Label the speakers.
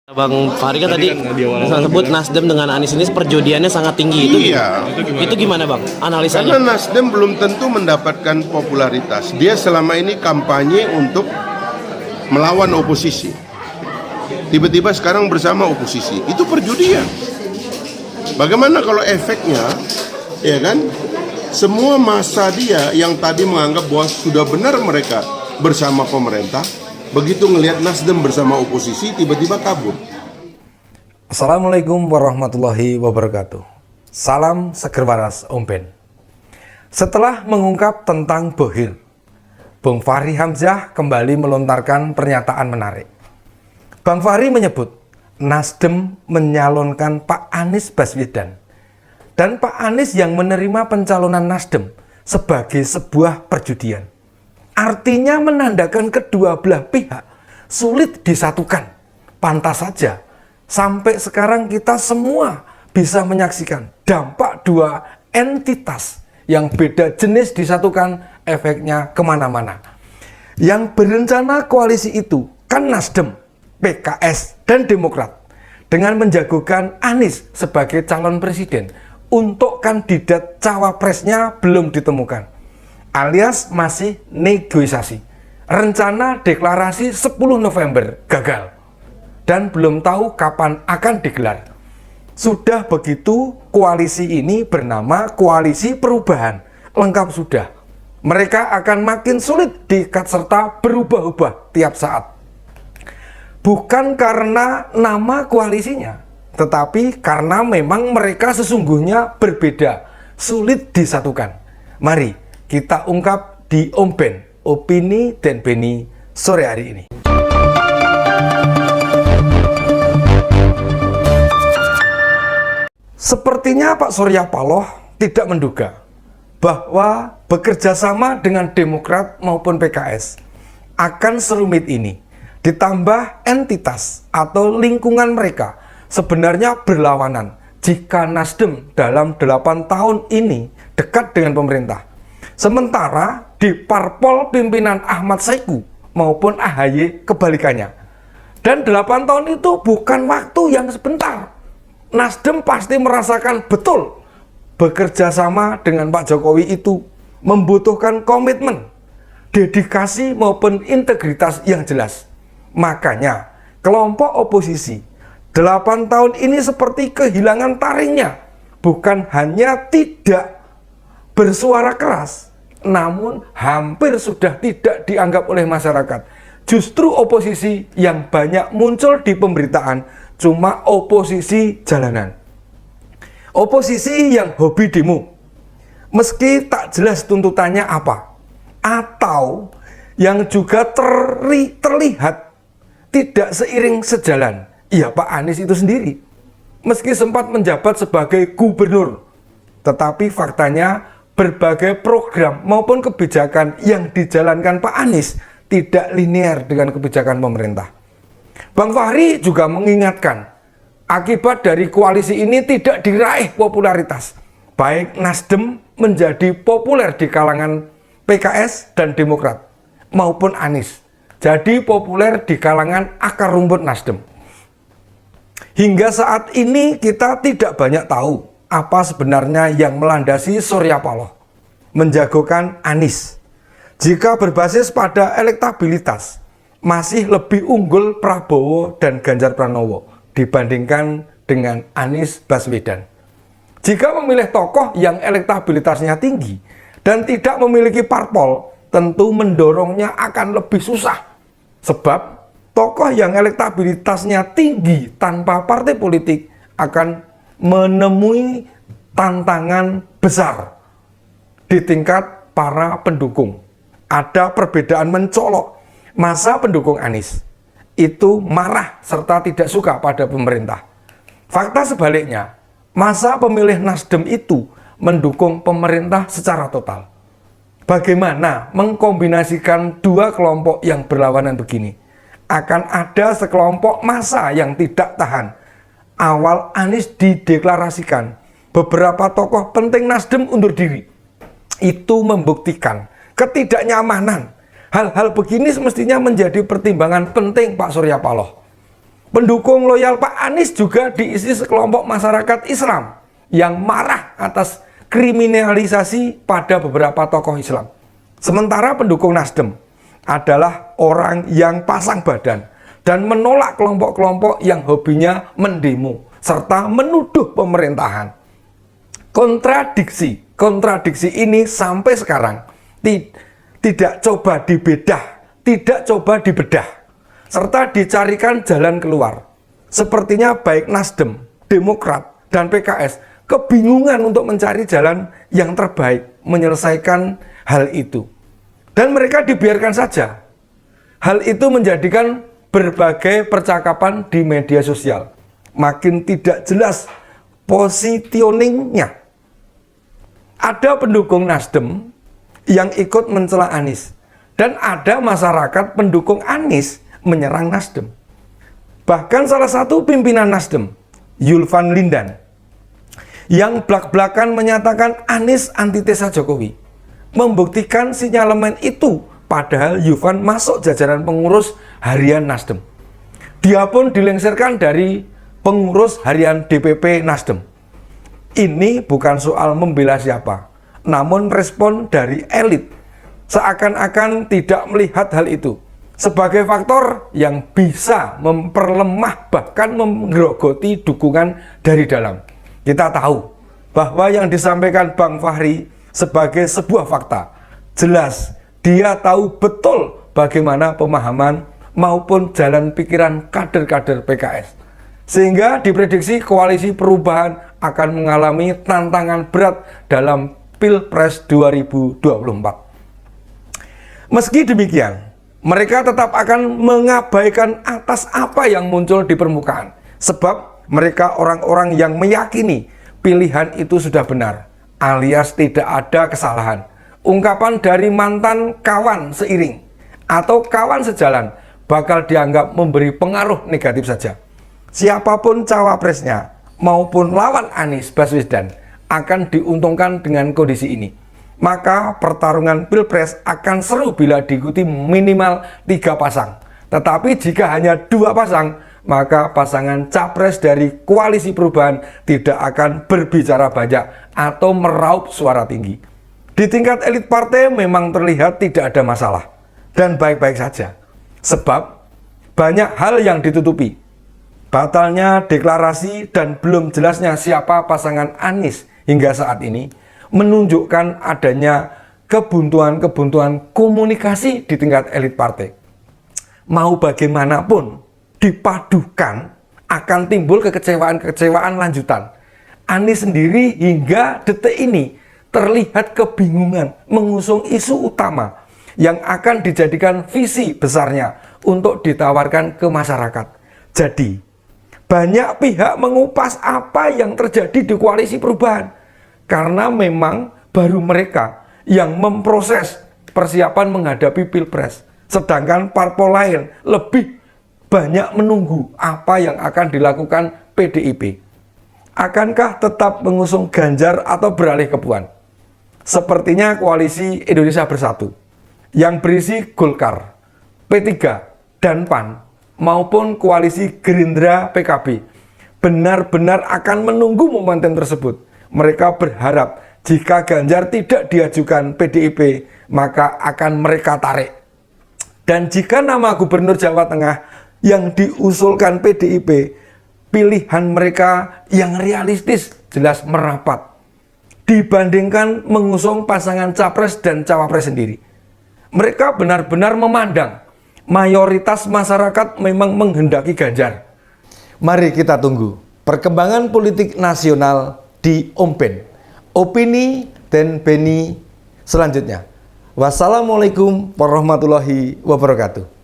Speaker 1: Bang Fahri kan tadi sebut Nasdem dengan Anies ini perjudiannya sangat tinggi. Itu gimana Bang analisanya?
Speaker 2: Karena Nasdem belum tentu mendapatkan popularitas. Dia selama ini kampanye untuk melawan oposisi. Tiba-tiba sekarang bersama oposisi. Itu perjudian. Bagaimana kalau efeknya, ya kan? Semua masa dia yang tadi menganggap bahwa sudah benar mereka bersama pemerintah, begitu ngelihat Nasdem bersama oposisi, tiba-tiba kabur.
Speaker 3: Assalamualaikum warahmatullahi wabarakatuh. Salam seger waras Om Ben. Setelah mengungkap tentang Bohir, Bung Fahri Hamzah kembali melontarkan pernyataan menarik. Bang Fahri menyebut Nasdem menyalonkan Pak Anies Baswedan dan Pak Anies yang menerima pencalonan Nasdem sebagai sebuah perjudian. Artinya menandakan kedua belah pihak sulit disatukan. Pantas saja sampai sekarang kita semua bisa menyaksikan dampak dua entitas yang beda jenis disatukan, efeknya kemana-mana. Yang berencana koalisi itu kan Nasdem, PKS, dan Demokrat dengan menjagokan Anies sebagai calon presiden untuk kandidat cawapresnya belum ditemukan, alias masih negosiasi. Rencana deklarasi 10 November gagal dan belum tahu kapan akan digelar. Sudah begitu, koalisi ini bernama Koalisi Perubahan. Lengkap sudah. Mereka akan makin sulit diikat serta berubah-ubah tiap saat. Bukan karena nama koalisinya, tetapi karena memang mereka sesungguhnya berbeda, sulit disatukan. Mari kita ungkap di Om Ben, Opini dan Beni sore hari ini. Sepertinya Pak Surya Paloh tidak menduga bahwa bekerja sama dengan Demokrat maupun PKS akan serumit ini. Ditambah entitas atau lingkungan mereka sebenarnya berlawanan jika Nasdem dalam 8 tahun ini dekat dengan pemerintah. Sementara di parpol pimpinan Ahmad Saiku maupun AHY kebalikannya. Dan 8 tahun itu bukan waktu yang sebentar. Nasdem pasti merasakan betul bekerja sama dengan Pak Jokowi itu membutuhkan komitmen, dedikasi maupun integritas yang jelas. Makanya kelompok oposisi 8 tahun ini seperti kehilangan taringnya. Bukan hanya tidak bersuara keras, namun hampir sudah tidak dianggap oleh masyarakat. Justru oposisi yang banyak muncul di pemberitaan cuma oposisi jalanan. Oposisi yang hobi demo, meski tak jelas tuntutannya apa. Atau yang juga terlihat tidak seiring sejalan, ya Pak Anies itu sendiri. Meski sempat menjabat sebagai gubernur, tetapi faktanya berbagai program maupun kebijakan yang dijalankan Pak Anies tidak linear dengan kebijakan pemerintah. Bang Fahri juga mengingatkan, akibat dari koalisi ini tidak diraih popularitas. Baik Nasdem menjadi populer di kalangan PKS dan Demokrat, maupun Anies jadi populer di kalangan akar rumput Nasdem. Hingga saat ini kita tidak banyak tahu apa sebenarnya yang melandasi Surya Paloh menjagokan Anies. Jika berbasis pada elektabilitas, masih lebih unggul Prabowo dan Ganjar Pranowo dibandingkan dengan Anies Baswedan. Jika memilih tokoh yang elektabilitasnya tinggi dan tidak memiliki parpol, tentu mendorongnya akan lebih susah. Sebab tokoh yang elektabilitasnya tinggi tanpa partai politik akan menemui tantangan besar di tingkat para pendukung. Ada perbedaan mencolok. Masa pendukung Anies itu marah serta tidak suka pada pemerintah. Fakta sebaliknya, masa pemilih Nasdem itu mendukung pemerintah secara total. Bagaimana mengkombinasikan dua kelompok yang berlawanan begini? Akan ada sekelompok massa yang tidak tahan. Awal Anies dideklarasikan, beberapa tokoh penting Nasdem undur diri. Itu membuktikan ketidaknyamanan. Hal-hal begini semestinya menjadi pertimbangan penting Pak Surya Paloh. Pendukung loyal Pak Anies juga diisi sekelompok masyarakat Islam yang marah atas kriminalisasi pada beberapa tokoh Islam. Sementara pendukung Nasdem adalah orang yang pasang badan dan menolak kelompok-kelompok yang hobinya mendemo serta menuduh pemerintahan. Kontradiksi ini sampai sekarang tidak coba dibedah, serta dicarikan jalan keluar. Sepertinya baik Nasdem, Demokrat, dan PKS kebingungan untuk mencari jalan yang terbaik menyelesaikan hal itu. Dan mereka dibiarkan saja. Hal itu menjadikan berbagai percakapan di media sosial makin tidak jelas positioningnya. Ada pendukung Nasdem yang ikut mencela Anies, dan ada masyarakat pendukung Anies menyerang Nasdem. Bahkan salah satu pimpinan Nasdem, Yulvan Lindan, yang belak-belakan menyatakan Anies antitesa Jokowi, membuktikan sinyalemen itu, padahal Yulvan masuk jajaran pengurus harian Nasdem. Dia pun dilengsarkan dari pengurus harian DPP Nasdem. Ini bukan soal membela siapa, namun respon dari elit seakan-akan tidak melihat hal itu sebagai faktor yang bisa memperlemah bahkan menggerogoti dukungan dari dalam. Kita tahu bahwa yang disampaikan Bang Fahri sebagai sebuah fakta. Jelas dia tahu betul bagaimana pemahaman maupun jalan pikiran kader-kader PKS. Sehingga diprediksi koalisi perubahan akan mengalami tantangan berat dalam Pilpres 2024. Meski demikian, mereka tetap akan mengabaikan atas apa yang muncul di permukaan. Sebab mereka orang-orang yang meyakini pilihan itu sudah benar, alias tidak ada kesalahan. Ungkapan dari mantan kawan seiring atau kawan sejalan bakal dianggap memberi pengaruh negatif saja. Siapapun cawapresnya maupun lawan Anies Baswedan akan diuntungkan dengan kondisi ini. Maka pertarungan Pilpres akan seru bila diikuti minimal 3 pasang. Tetapi jika hanya 2 pasang, maka pasangan capres dari koalisi perubahan tidak akan berbicara banyak atau meraup suara tinggi. Di tingkat elit partai memang terlihat tidak ada masalah dan baik-baik saja. Sebab banyak hal yang ditutupi. Batalnya deklarasi dan belum jelasnya siapa pasangan Anies hingga saat ini menunjukkan adanya kebuntuan-kebuntuan komunikasi di tingkat elit partai. Mau bagaimanapun dipadukan akan timbul kekecewaan-kekecewaan lanjutan. Anies sendiri hingga detik ini terlihat kebingungan mengusung isu utama yang akan dijadikan visi besarnya untuk ditawarkan ke masyarakat. Jadi, banyak pihak mengupas apa yang terjadi di koalisi perubahan karena memang baru mereka yang memproses persiapan menghadapi Pilpres, sedangkan parpol lain lebih banyak menunggu apa yang akan dilakukan PDIP. Akankah tetap mengusung Ganjar atau beralih ke Puan? Sepertinya koalisi Indonesia Bersatu yang berisi Golkar, P3, dan PAN maupun koalisi Gerindra PKB benar-benar akan menunggu momentum tersebut. Mereka berharap jika Ganjar tidak diajukan PDIP, maka akan mereka tarik. Dan jika nama Gubernur Jawa Tengah yang diusulkan PDIP, pilihan mereka yang realistis jelas merapat dibandingkan mengusung pasangan capres dan cawapres sendiri. Mereka benar-benar memandang mayoritas masyarakat memang menghendaki Ganjar. Mari kita tunggu perkembangan politik nasional di Ompen, Opini dan Beni selanjutnya. Wassalamualaikum warahmatullahi wabarakatuh.